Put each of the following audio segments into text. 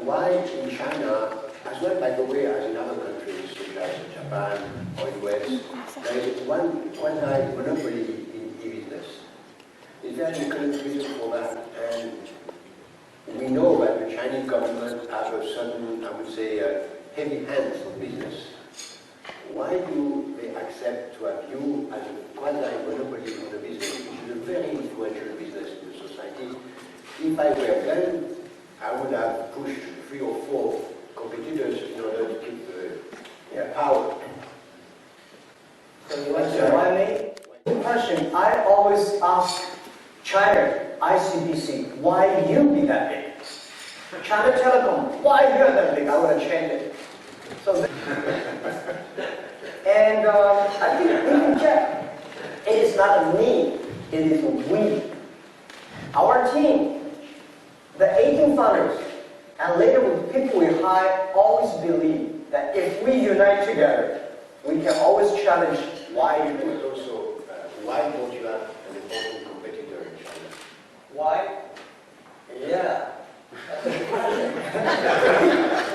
why in China, as well, by the way, as in other countries such as Japan or US, there is one quasi-monopoly in e-business. Is there any kind of reason for that? And we know that the Chinese government has a certain, I would say, heavy hands on business. Why do they accept to have you as a quasi-monopoly on the business, which is a very influential business in the society? If I were them, I would have pushed 3 or 4 competitors in order to keep the power. So you want to remind me? Good question. I always ask China, ICBC, why you be that big? China Telecom, why you're that big? I would have changed it. So, and I think we can check. It is not a me, it is a we. Our team, the 18 founders, and later with people we hire, always believe that if we unite together, we can always challenge why you do it also. Why don't you have an important competitor in China? Why? Yeah.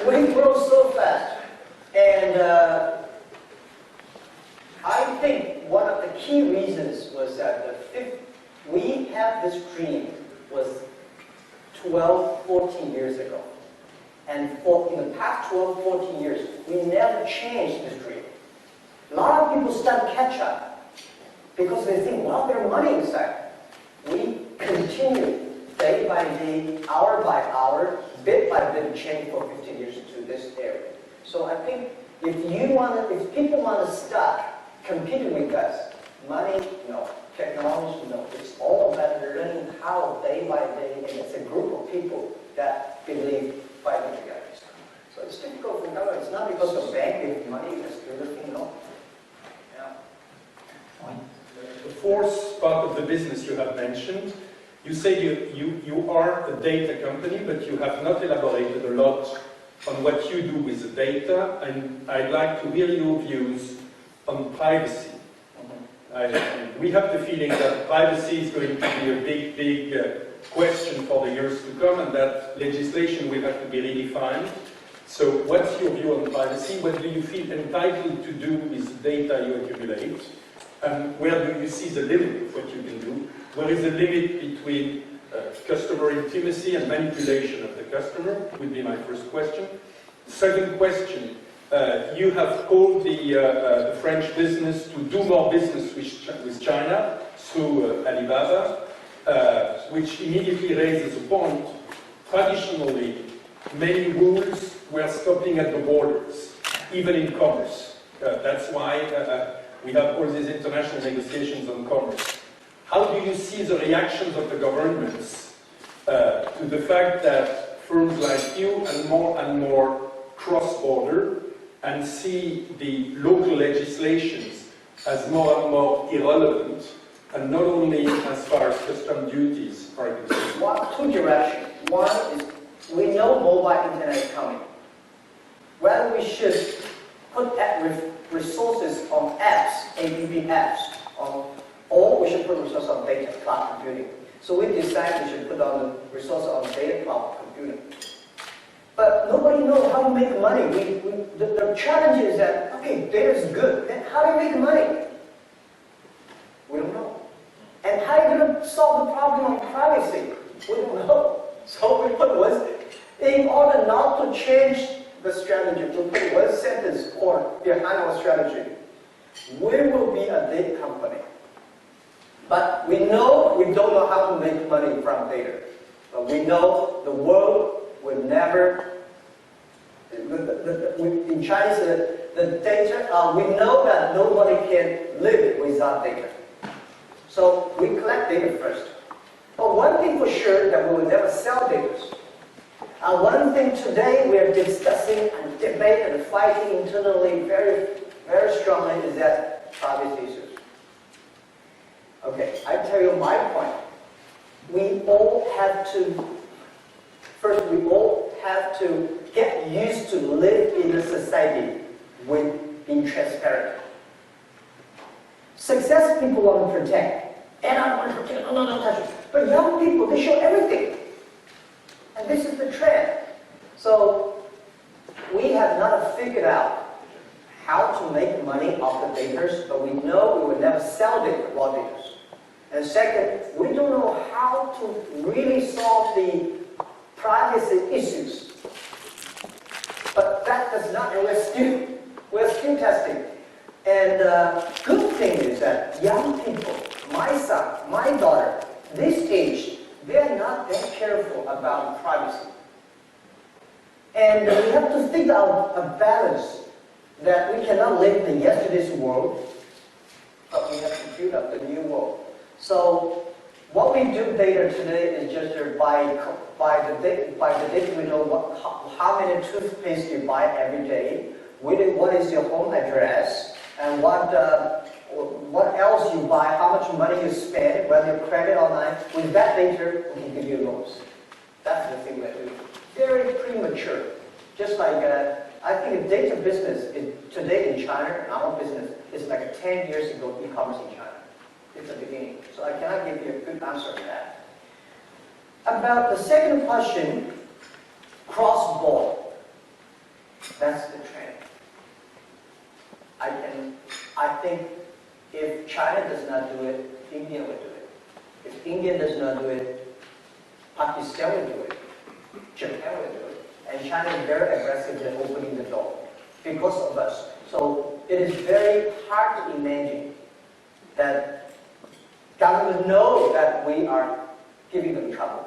We grow so fast. And I think one of the key reasons was that we have this dream was 12, 14 years ago. And in the past 12, 14 years, we never changed this dream. A lot of people start to catch up because they think, well, there's money inside. We continue day by day, hour by hour, bit by bit, change for 15 years to this area. So I think if people want to start competing with us, money, no. Technology, no. It's all about learning how day by day, and it's a group of people that believe fighting together. So it's difficult for government. It's not because of bank giving money, just do the thing, no. Yeah. The fourth part of the business you have mentioned, you say you are a data company, but you have not elaborated a lot on what you do with the data, and I'd like to hear your views on privacy. We have the feeling that privacy is going to be a big question for the years to come, and that legislation will have to be redefined. So what's your view on privacy? What do you feel entitled to do with the data you accumulate? And where do you see the limit of what you can do? Where is the limit between customer intimacy and manipulation of the customer, would be my first question. Second question, you have called the French business to do more business with China through Alibaba, which immediately raises a point. Traditionally, many rules were stopping at the borders, even in commerce. That's why we have all these international negotiations on commerce. How do you see the reactions of the governments to the fact that firms like you and more cross-border and see the local legislations as more and more irrelevant, and not only as far as custom duties are concerned? Two directions. One is, we know mobile internet is coming. Whether we should put resources on apps, apps, or we should put resources on data, cloud computing. So we decided we should put on the resources on data, cloud computing. But nobody knows how to make money. The challenge is that, okay, data is good. Then how do you make money? We don't know. And how are you going to solve the problem of privacy? We don't know. So we put in order not to change the strategy, to put one sentence or behind our strategy. We will be a data company. But we know we don't know how to make money from data. But we know the world will never, in Chinese, the data, we know that nobody can live without data. So we collect data first. But one thing for sure, that we will never sell data. And one thing today we are discussing and debating and fighting internally very, very strongly is that privacy issues. Okay, I tell you my point. We all have to, first we all have to get used to live in a society with being transparent. Success people want to protect. And I want to protect, no, don't touch it. But young people, they show everything. And this is the trend. So we have not figured out how to make money off the data, but we know we will never sell data, raw data. And second, we don't know how to really solve the privacy issues. But that does not, and we're still testing. And good thing is that young people, my son, my daughter, this age, they're not that careful about privacy. And we have to figure out a balance that we cannot live in yesterday's world, but we have to build up the new world. So what we do data today is just by the data we know how many toothpaste you buy every day, what is your home address, and what else you buy, how much money you spend, whether you credit or not. With that data, we can give you loans. That's the thing we're doing. Very premature. Just like, I think the data business today in China, and our business, is like 10 years ago e-commerce in China. It's the beginning. So I cannot give you a good answer to that. About the second question, cross-border. That's the trend. I think if China does not do it, India will do it. If India does not do it, Pakistan will do it. Japan will do it. And China is very aggressive in opening the door because of us. So it is very hard to imagine that government knows that we are giving them trouble.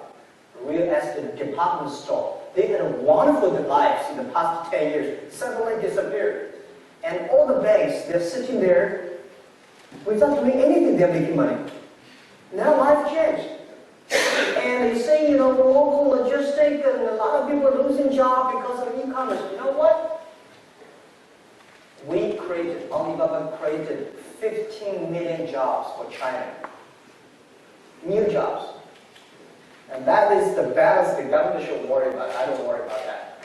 Real estate department store, they had wonderful lives in the past 10 years, suddenly disappeared. And all the banks, they're sitting there without doing anything, they're making money. Now life changed. And they say, local logistics, and a lot of people are losing jobs because of e-commerce. You know what? Alibaba created 15 million jobs for China. New jobs. And that is the balance the government should worry about. I don't worry about that.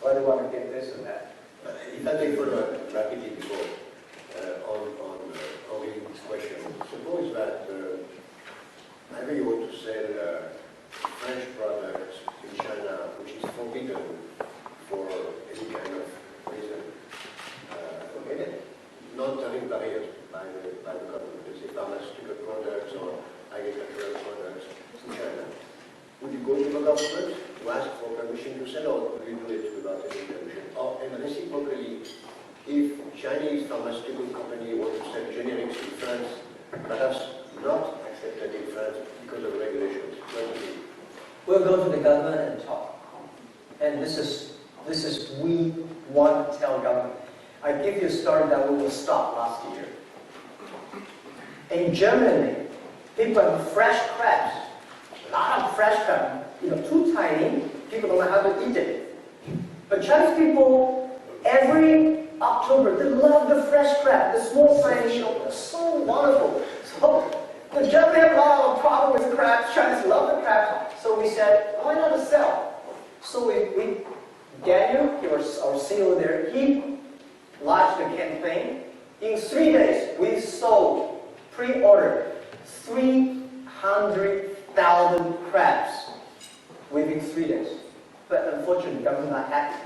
Whether you want to get this or that. If I may follow up rapidly before on this question, suppose that maybe you want to sell French products in China, which is forbidden for any kind of reason, forbidden, non-tariff barriers by the government, let's say pharmaceutical products or agricultural products in China. Would you go to the government to ask for permission to sell, or would you do it without any permission? Or, and reciprocally, if Chinese pharmaceutical company want to sell generics in France, perhaps not accepted in France because of regulations, what would you do? We'll go to the government and talk. And this is we want to tell government. I give you a story that we will stop last year. In Germany, people have fresh crabs. A lot of fresh crab, too tiny, people don't know how to eat it. But Chinese people, every October, they love the fresh crab, the small tiny, so wonderful. So the Germans have a lot of problem with crabs, Chinese love the crabs. So we said, why not sell? So Daniel, he was our CEO there, he launched the campaign. In 3 days, we sold, pre-order, 300,000 crabs within 3 days. But unfortunately, the government not happy.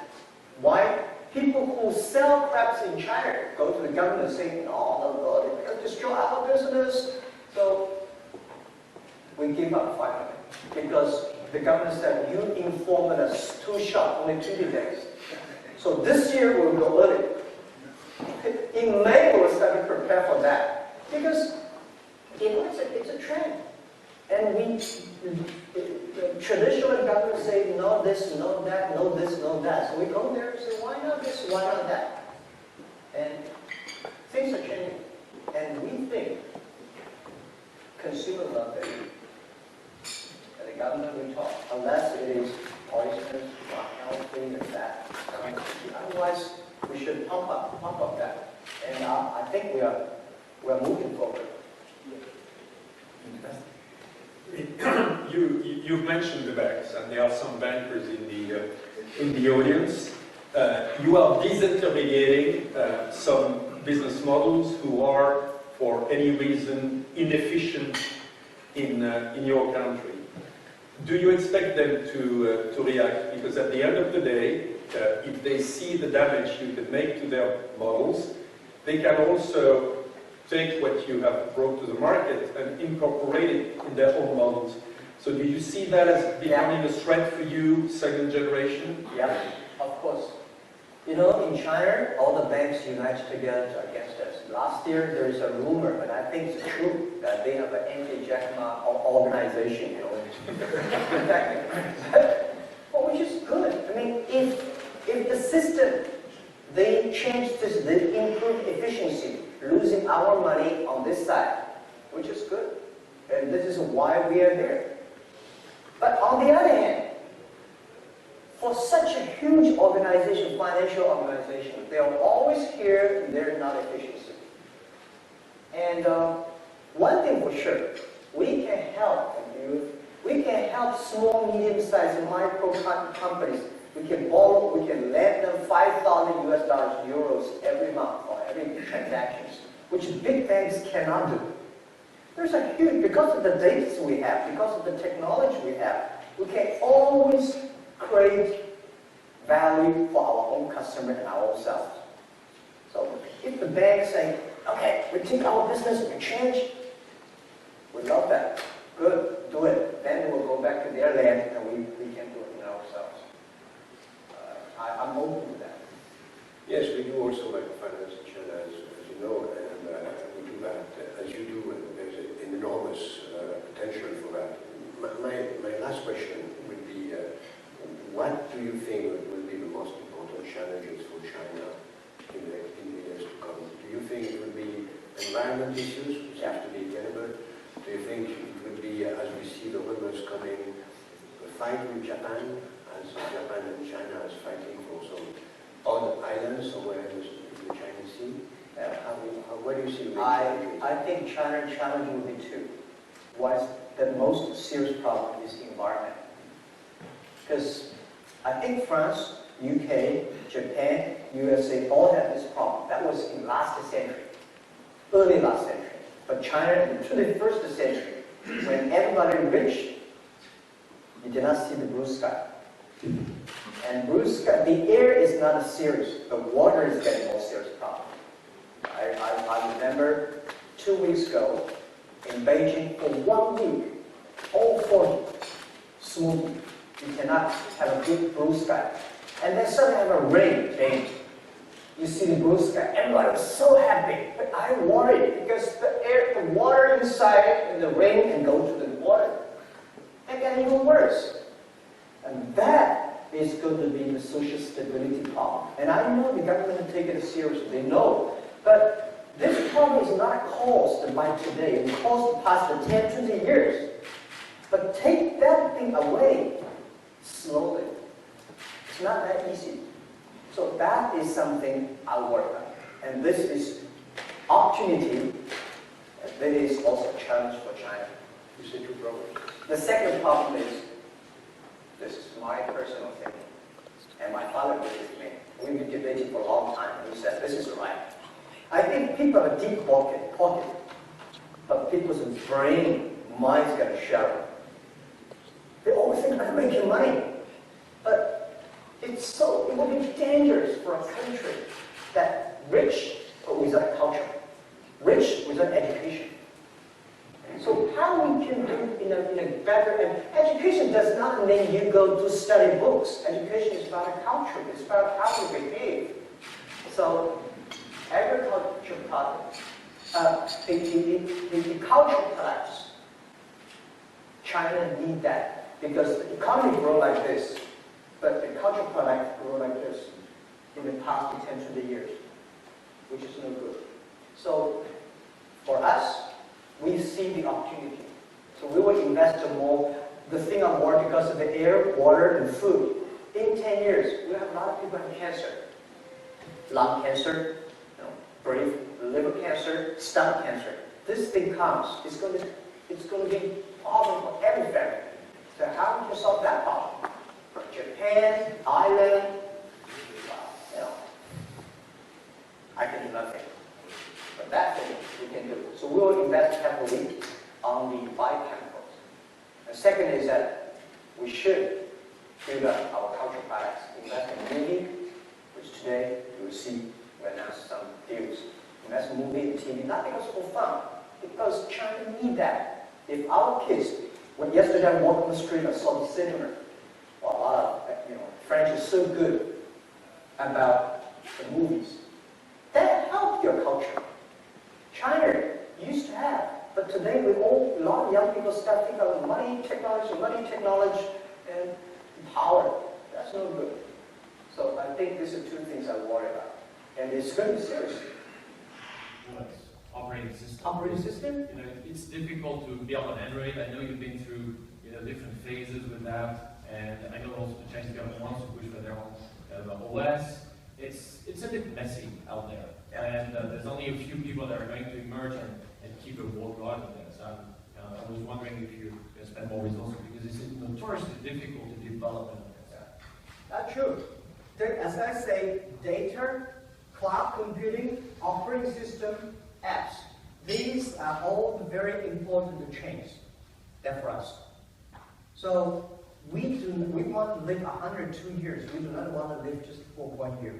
Why? People who sell crabs in China go to the government saying, oh, they're going to destroy our business. So we give up finally. Because the government said, you informed us too short, only 20 days. So this year we'll go early. In May we'll start to prepare for that. Because it's a trend. And the traditional government say, no this, no that, no this, no that. So we go there and say, why not this, why not that? And things are changing. And we think consumers love it. And the government will talk, unless it is poisonous, not healthy, and that. Otherwise, we should pump up that. And I think we're moving forward. You've mentioned the banks, and there are some bankers in the audience. You are disintermediating some business models who are, for any reason, inefficient in your country. do you expect them to react? Because at the end of the day, if they see the damage you can make to their models, they can also take what you have brought to the market and incorporate it in their own models. So do you see that as becoming a threat for you, second generation? Yeah, of course. You know, in China, all the banks unite together against us. Last year, there is a rumor, but I think it's true, that they have an anti-Jack Ma organization, you know. In fact, well, which is good. I mean, if the system, they change this, they improve efficiency, losing our money on this side, which is good. And this is why we are there. But on the other hand, for such a huge organization, financial organization, they are always here, they're not efficiency. And one thing for sure, we can help you. We can help small, medium-sized micro companies. We can borrow, we can lend them $5,000 US euros every month or every transactions, which big banks cannot do. There's a huge, because of the data we have, because of the technology we have, we can always create value for our own customer and ourselves. So if the bank say, okay, we take our business, we change, we love that. Good, do it. Then we'll go back to their land and we can do it in ourselves. I'm open to that. Yes, we do also microfinance in China, as you know, and we do that as you do, and there's an enormous potential for that. My last question would be, what do you think will be the most important challenges for China in the years to come? Do you think it will be environment issues, which have to be tenable? Do you think it will be, as we see the rumors coming, a fight with Japan, as Japan and China is fighting for some odd islands somewhere in the Chinese Sea? Where do you see the main challenges? I think China's challenge will be two. One is the most serious problem is the environment. Because I think France, UK, Japan, USA all have this problem. That was in last century, early last century. But China, in the 21st century, when everybody rich, you did not see the blue sky. And blue sky, the air is not a serious, the water is getting more serious problem. I remember 2 weeks ago in Beijing, for 1 week, all foggy, smooth. You cannot have a good blue sky. And then suddenly have a rain day. You see the blue sky. Everybody was so happy. But I worried because the water inside and the rain can go to the water. It got even worse. And that is going to be the social stability problem. And I know the government will take it seriously. They know. But this problem is not caused by today. It caused past 10, 20 years. But take that thing away slowly. It's not that easy. So that is something I'll work on. And this is opportunity. And that is also a challenge for China. You said two problems. The second problem is, this is my personal thing. And my father was with me. We've been debating for a long time. He said, this is right. I think people have a deep pocket, but people's brain, mind's got to shallow. They always think I'm making money. But it will be dangerous for a country that rich but without culture, rich without education. So how we can do in a better, and education does not mean you go to study books. Education is about a culture. It's about how you behave. So agriculture products, the cultural products, China need that because the economy grow like this, but the cultural products grow like this in the past 10, 20 years, which is no good. So for us, we see the opportunity. So we will invest more. The thing on more because of the air, water, and food. In 10 years, we have a lot of people have cancer. Lung cancer, brain, liver cancer, stomach cancer. This thing comes. It's going to be a problem for every family. So how would you solve that problem? Japan, Ireland, I can do nothing. But that thing we can do. So we will invest heavily on the biochemicals. The second is that we should build up our cultural products, invest in movie, which today you will see we announced some deals. Invest in movie and TV, not because for fun, because China need that. If our kids, when yesterday I walked on the street, I saw the cinema. Well, a lot of, French is so good about the movies. That helped your culture. China used to have, but today a lot of young people start thinking of money, technology, and power. That's no good. So I think these are two things I worry about. And it's going to be serious. Operating system. Operating system? It's difficult to build on Android. I know you've been through different phases with that, and I know also the Chinese government wants to push for their own OS. It's a bit messy out there, and there's only a few people that are going to emerge and keep a wall guard on that. So I was wondering if you can spend more resources, because it's notoriously difficult to develop an OS. That's true. As I say, data, cloud computing, operating system, apps. These are all very important to change. That for us. So we want to live 102 years. We do not want to live just for 1 year.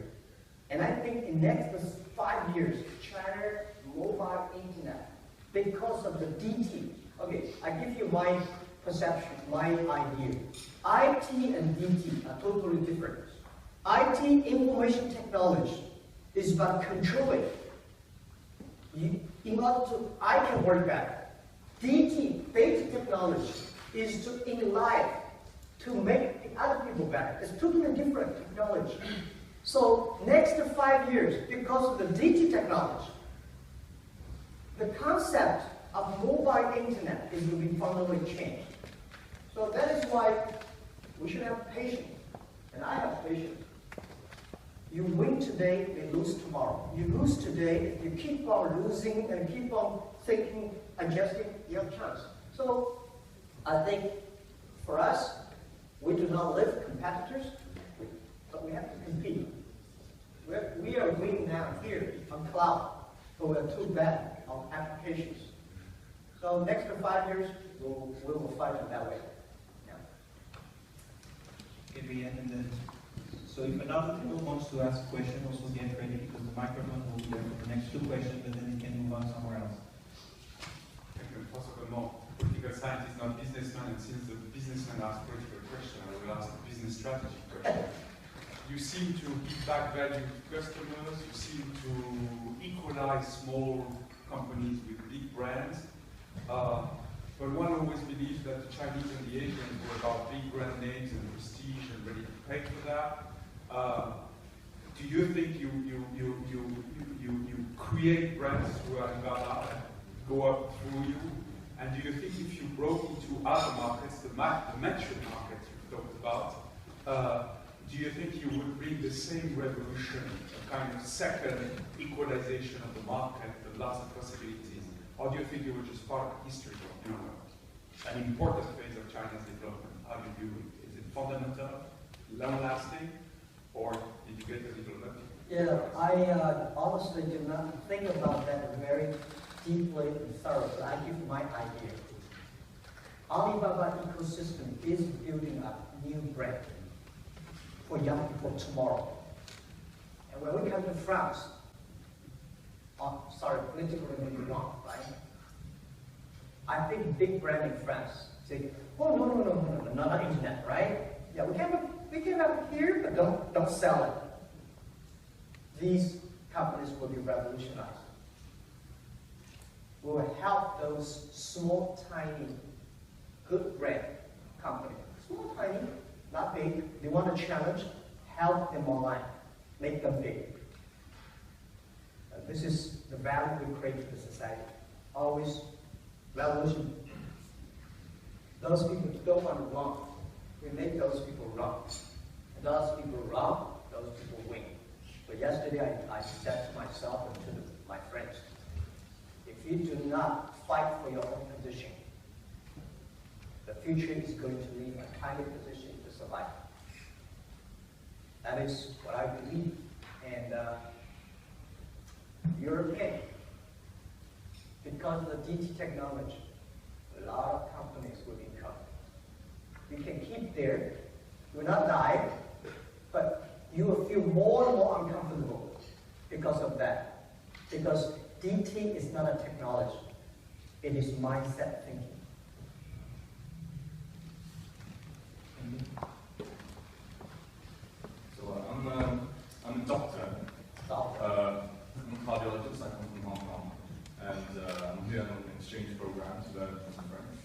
And I think in the next 5 years, China mobile internet, because of the DT. Okay, I give you my perception, my idea. IT and DT are totally different. IT, information technology, is about controlling. In order to, I can work better. DT, data technology, is to in life to make the other people better. It's totally different technology. So next 5 years, because of the DT technology, the concept of mobile internet is going to be fundamentally changed. So that is why we should have patience, and I have patience. You win today, you lose tomorrow. You lose today, if you keep on losing and keep on thinking, adjusting, you have a chance. So I think for us, we do not live competitors, but we have to compete. We are winning now here on cloud, but we are too bad on applications. So next 5 years, we will fight in that way. So if another people wants to ask a question, also get ready, because the microphone will be there for the next 2 questions, but then you can move on somewhere else. Possiblement, political science is not businessman, and since the businessman asks political question, I will ask a business strategy question. You seem to give back value to customers, you seem to equalize small companies with big brands, but one always believes that the Chinese and the Asians were about big brand names and prestige and ready to pay for that. Do you think you create brands through Alibaba and go up through you? And do you think if you broke into other markets, the mature markets you've talked about, do you think you would bring the same revolution, a kind of second equalization of the market, the lots of possibilities? Or do you think it was just part of history of an important phase of China's development? How do you view it? Is it fundamental, long-lasting, or did you get a little lucky? Yeah, I honestly did not think about that very deeply and thoroughly. I give you my idea. Alibaba ecosystem is building up new brand for young people tomorrow. And when we come to France, politically maybe wrong, right? I think big brand in France say, oh no, not internet, right? Yeah, we can have it here, but don't sell it. These companies will be revolutionized. We will help those small, tiny, good brand companies. Small, tiny, not big. They want to challenge, help them online, make them big. This is the value we create to the society. Always revolution. Those people don't want to wrong. We make those people wrong. And those people wrong, those people win. But yesterday I said to myself and to my friends, if you do not fight for your own position, the future is going to leave a tiny position to survive. That is what I believe. And European, because of the DT technology, a lot of companies will become. We can keep because DT is not a technology. It is mindset thinking. So I'm a doctor. I'm a cardiologist. I come from Hong Kong, and I'm here on an exchange program to learn some French.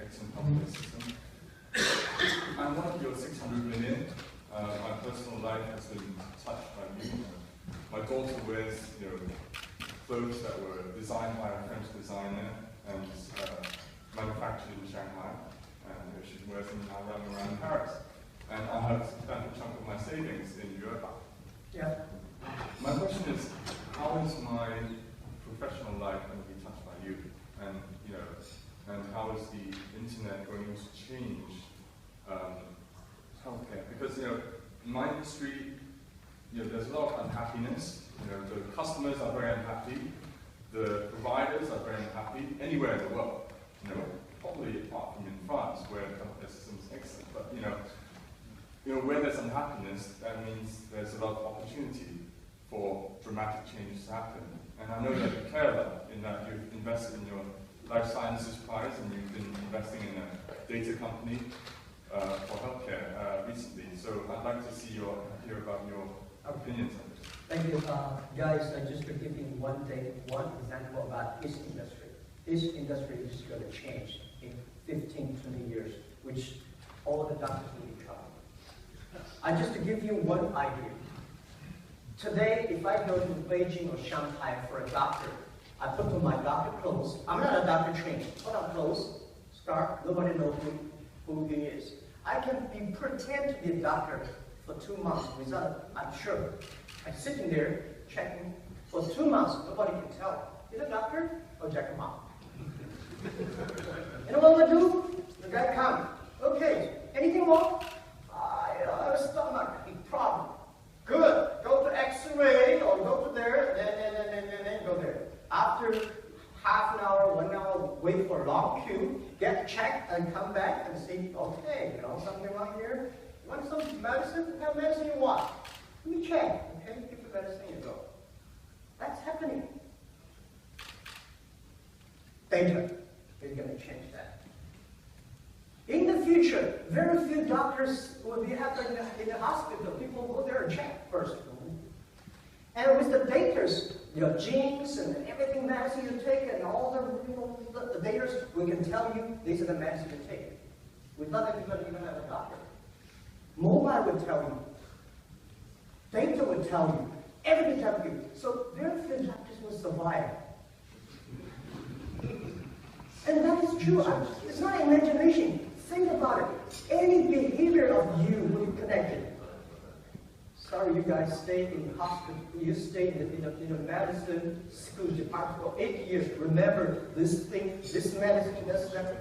Excellent healthcare system. I'm one of your 600 million. My personal life has been touched by you. My daughter wears, clothes that were designed by a French designer and manufactured in Shanghai, and she wears them now around Paris. And I have spent a chunk of my savings in Europe. Yeah. My question is, how is my professional life going to be touched by you? And and how is the internet going to change healthcare? Because in my industry, there's a lot of unhappiness. The customers are very unhappy. The providers are very unhappy. Anywhere in the world, probably apart from in France, where the healthcare system is excellent. But where there's unhappiness, that means there's a lot of opportunity for dramatic changes to happen. And I know that you care a lot in that you've invested in your life sciences prize and you've been investing in a data company for healthcare recently. So I'd like to hear about your opinions on this. Thank you. Guys, just to give you one example about this industry. This industry is going to change in 15, 20 years, which all the doctors will be covered. Just to give you one idea. Today, if I go to Beijing or Shanghai for a doctor, I put on my doctor clothes. I'm not a doctor trained. Put on clothes, start, nobody knows who he is. I can pretend to be a doctor for 2 months without, I'm sure. I'm sitting there checking. For 2 months, nobody can tell. Is it a doctor or Jack Ma? You know what I do? The guy comes. Okay, anything wrong? I have a stomach problem. Good. Go to X-ray or go to there, then go there. After half an hour, 1 hour, wait for a long queue, get checked and come back and see, okay, something wrong here. You want some medicine? What kind of medicine you want? Let me check. Okay, give the medicine, you go. That's happening. Data is going to change that. In the future, very few doctors will be happening in the hospital. People will go there and check first. And with the data, your genes and everything medicine you take and all the data, we can tell you these are the medicine you take. Without that, you don't even have a doctor. Mobile would tell you. Data would tell you. Everything tells you. So very few doctors will survive. And that is true. It's not imagination. Think about it. Any behavior of you will be connected. Sorry, you guys stay in the hospital. You stay in a medicine school department for 8 years. Remember this thing, this medicine, this, that.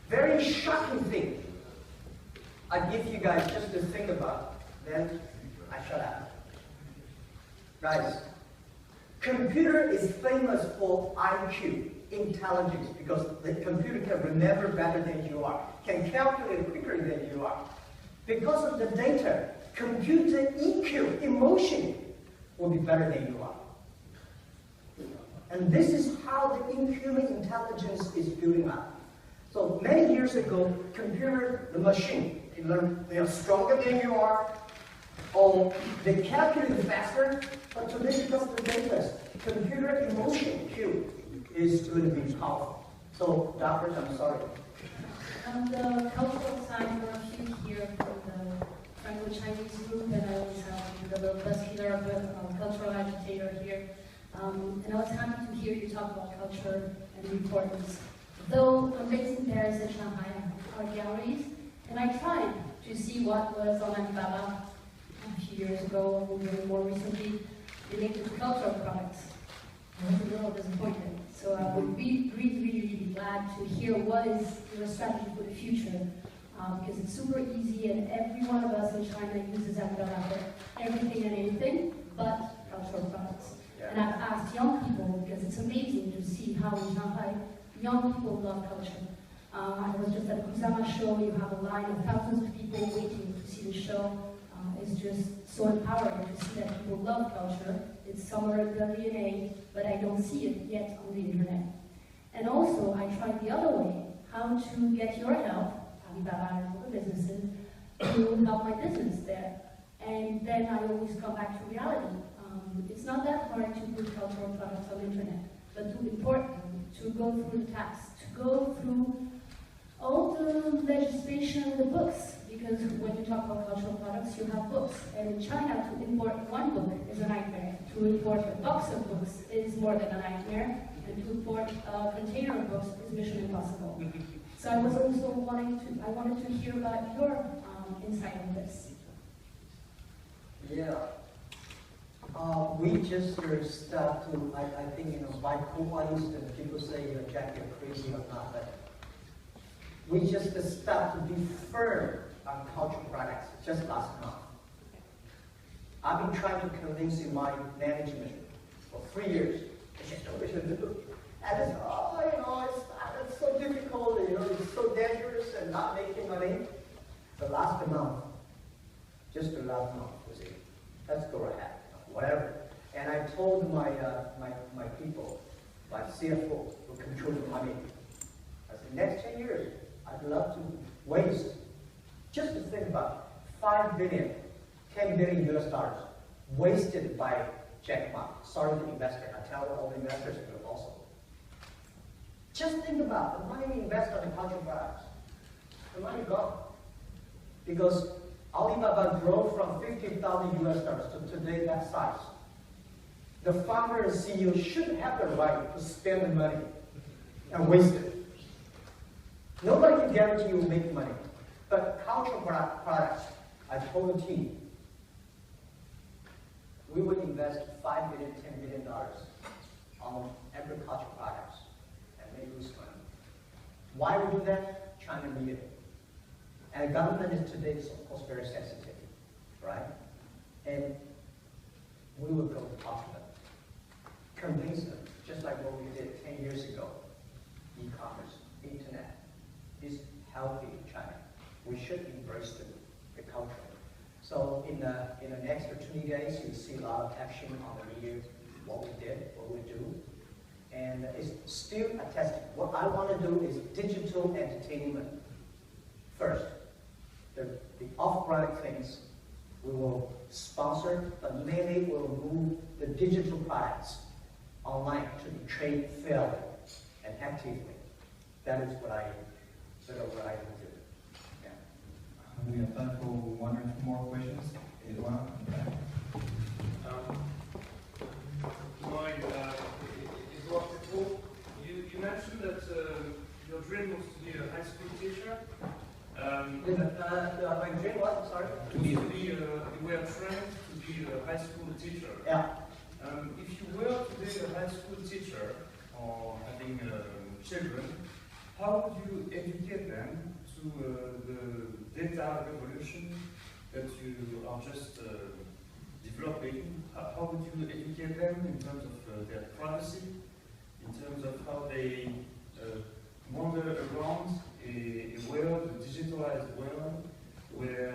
Very shocking thing. I give you guys just to think about. Then I shut up. Guys, computer is famous for IQ, intelligence, because the computer can remember better than you are, can calculate quicker than you are. Because of the data, computer EQ, emotion, will be better than you are. And this is how the human intelligence is building up. So many years ago, computer, the machine, they are stronger than you are, or they calculate faster, but today because of the data, computer emotion Q is going to be powerful. So doctors, I'm sorry. On the cultural side, we're a few here from the Franco-Chinese group, and I always have the little Killer, a cultural agitator here. And I was happy to hear you talk about culture and the importance. Though I'm based in Paris and Shanghai, art galleries, and I tried to see what was on Alibaba a few years ago, or even more recently, related to cultural products. I was a little disappointed. So I would be really glad to hear what is your strategy for the future, because it's super easy, and every one of us in China uses Alibaba for everything and anything but cultural products. Yeah. And I've asked young people, because it's amazing to see how in Shanghai young people love culture. I was just at the Kusama show. You have a line of thousands of people waiting to see the show. is just so empowering to see that people love culture. It's somewhere in their DNA, but I don't see it yet on the internet. And also, I tried the other way, how to get your help, Alibaba and other businesses, to help my business there. And then I always come back to reality. It's not that hard to put cultural products on the internet, but to import them, to go through the tax, to go through all the legislation, the books, because when you talk about cultural products, you have books. And in China, to import one book is a nightmare. To import a box of books is more than a nightmare. And to import a container of books is mission impossible. So I was also I wanted to hear about your insight on this. Yeah. We just start to, I think, by coincidence, people say, Jack, you're crazy or not, but we just start to be firm on cultural products just last month. I've been trying to convince my management for 3 years. There's no way to do. And it's, it's so difficult, it's so dangerous and not making money. The last month, just the last month, was it? Let's go ahead, whatever. And I told my people, my CFO, who control the money, I said, next 10 years, I'd love to waste, just to think about 5 billion, 10 billion US dollars wasted by Jack Ma. Sorry, the investor. I tell all the investors also. Just think about the money we invest on the cultural products. The money gone. Because Alibaba grew from 50,000 US dollars to today that size. The founder and CEO should have the right to spend the money and waste it. Nobody can guarantee you will make money. But cultural products, I told the team, we would invest $5 billion, $10 billion on agricultural products and make lose money. Why we do that? China needed it. And the government is today, of course, very sensitive, right? And we will go to talk to them, convince them, just like what we did 10 years ago. E-commerce, internet is healthy in China. We should embrace the culture. So in the next 20 days, you'll see a lot of action on the media, what we did, what we do. And it's still a testing. What I want to do is digital entertainment first. The off-product things we will sponsor, but mainly we'll move the digital products online to be trade fairly and actively. That is what I will do. Yeah. We have time for 1 or 2 more questions. Edouard, you mentioned that your dream was to be a high school teacher. My dream what? Sorry? You were trained to be a high school teacher. Yeah. If you were to be a high school teacher or having children, how would you educate them to the data revolution that you are just developing? How would you educate them in terms of their privacy, in terms of how they wander around a world, a digitalized world, where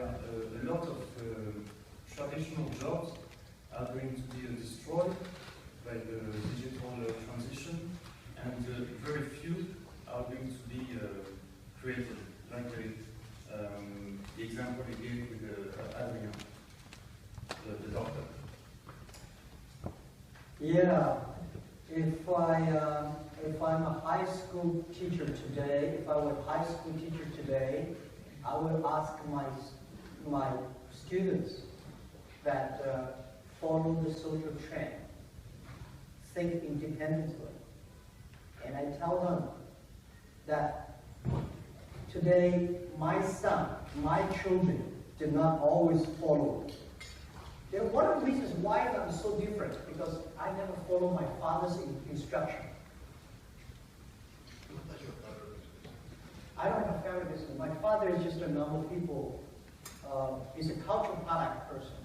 a lot of traditional jobs are going to be destroyed by the digital transition, and very few are going to be created, like the example you gave with Adrien, the doctor. Yeah, if I'm a high school teacher today, if I were a high school teacher today, I would ask my students that follow the social trend, think independently, and I tell them that today my son, my children did not always follow. One of the reasons why I'm so different, because I never follow my father's instruction. I don't have a family business. My father is just a normal people. He's a cultural product person.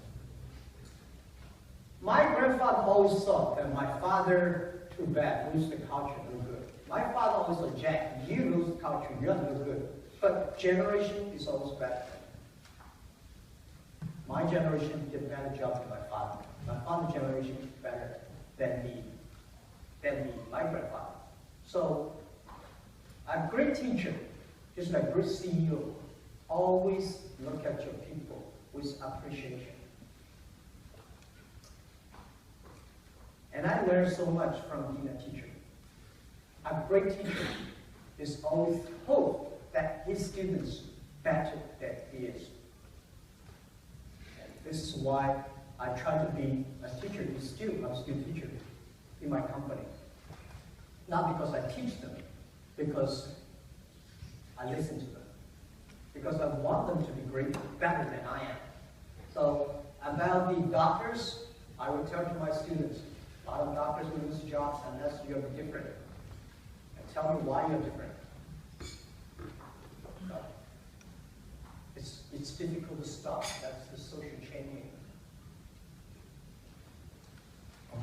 My grandfather always thought that my father, too bad, lose the culture, no good. My father always said, Jack, you lose the culture, you're no good. But generation is always bad. My generation did a better job than my father. My father's generation is better than my grandfather. So, a great teacher, just like a great CEO, always look at your people with appreciation. And I learned so much from being a teacher. A great teacher is always hope that his students better than he is. And this is why I try to be a teacher. I'm still a teacher in my company. Not because I teach them, because I listen to them. Because I want them to be great, better than I am. So about the doctors, I would tell to my students, a lot of doctors will lose jobs unless you're different. And tell me why you're different. So, it's difficult to stop. That's the social changing.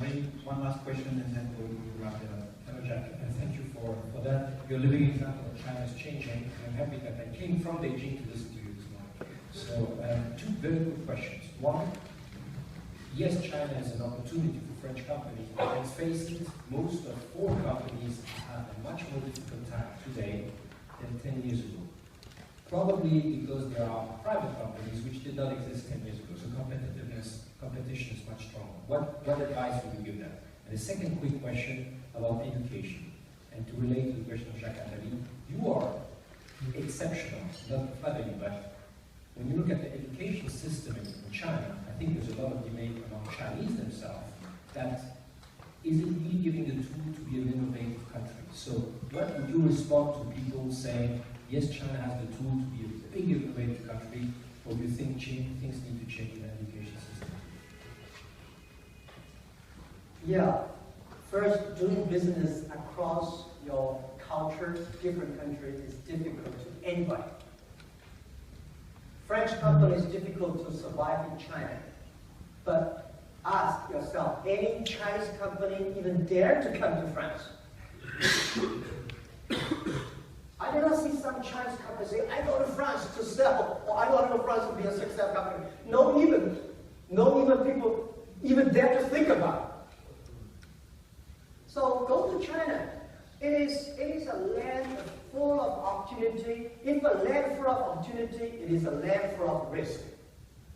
Maybe one last question and then we'll wrap it up. Hello, Jack, and thank you for that. You're living example of China is changing. I'm happy that I came from Beijing to listen to you this morning. So, two very good questions. One, yes, China is an opportunity for French companies, but let's face it, most of foreign companies have a much more difficult time today than 10 years ago. Probably because there are private companies which did not exist 10 years ago, so competition is much stronger. What advice would you give them? And the second quick question about education, and to relate to the question of Jacques Attali, you are exceptional, not to flatter you, but when you look at the education system in China, I think there's a lot of debate among Chinese themselves that is it really giving the tool to be an innovative country? So what would you respond to people saying, yes, China has the tool to be a big innovative country, or do you think things need to change in the education system? Yeah. First, doing business across your culture, different countries, is difficult to anybody. French company is difficult to survive in China. But ask yourself, any Chinese company even dare to come to France? I do not see some Chinese companies say, I go to France to sell, or I go to France to be a successful company. No even people even dare to think about it. So go to China. It is a land full of opportunity. If a land full of opportunity, it is a land full of risk.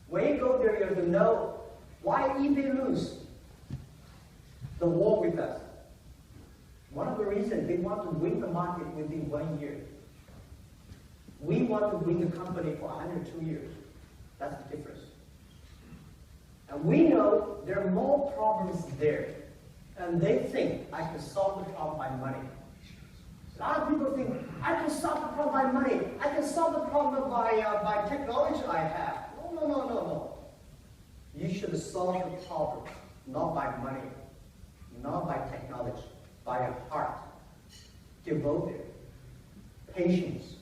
When you go there, you have to know why eBay lose the war with us. One of the reasons they want to win the market within 1 year. We want to win the company for 102 years. That's the difference. And we know there are more problems there. And they think I can solve the problem by money. A lot of people think I can solve the problem by money. I can solve the problem by technology I have. No. You should solve the problem not by money, not by technology, by a heart, devoted, patience,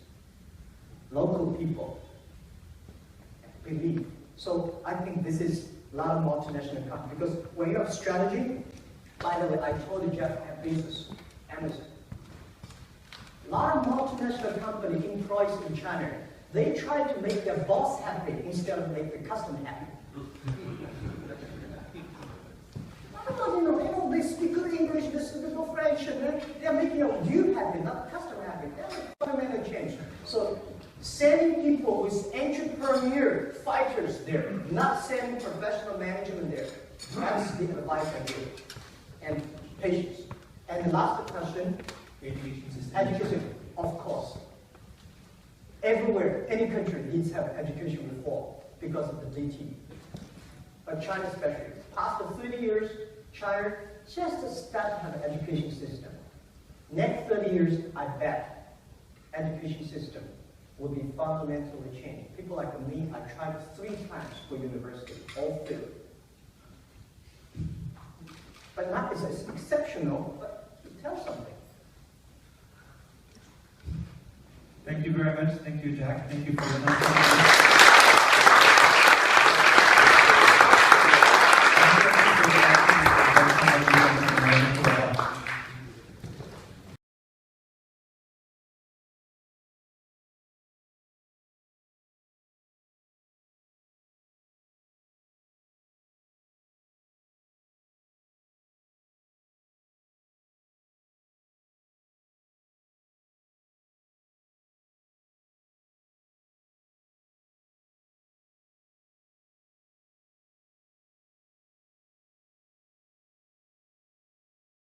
local people, belief. So I think this is a lot of multinational companies. Because when you have strategy, by the way, I told you Jeff had business, Amazon. A lot of multinational company employees in China, they try to make their boss happy instead of make the customer happy. They speak good English, they speak good French, and they're making you happy, not the customer happy. That's a fundamental change. So sending people with entrepreneur fighters there, not sending professional management there. That's the advice I give. And patience. And the last question, education, of course. Everywhere, any country needs to have education reform because of the DT. But China especially. After 30 years, China just started to have an education system. Next 30 years, I bet, education system will be fundamentally changed. People like me, I tried 3 times for university, all failed. But not as exceptional, but it tells something. Thank you very much. Thank you, Jack. Thank you for your time.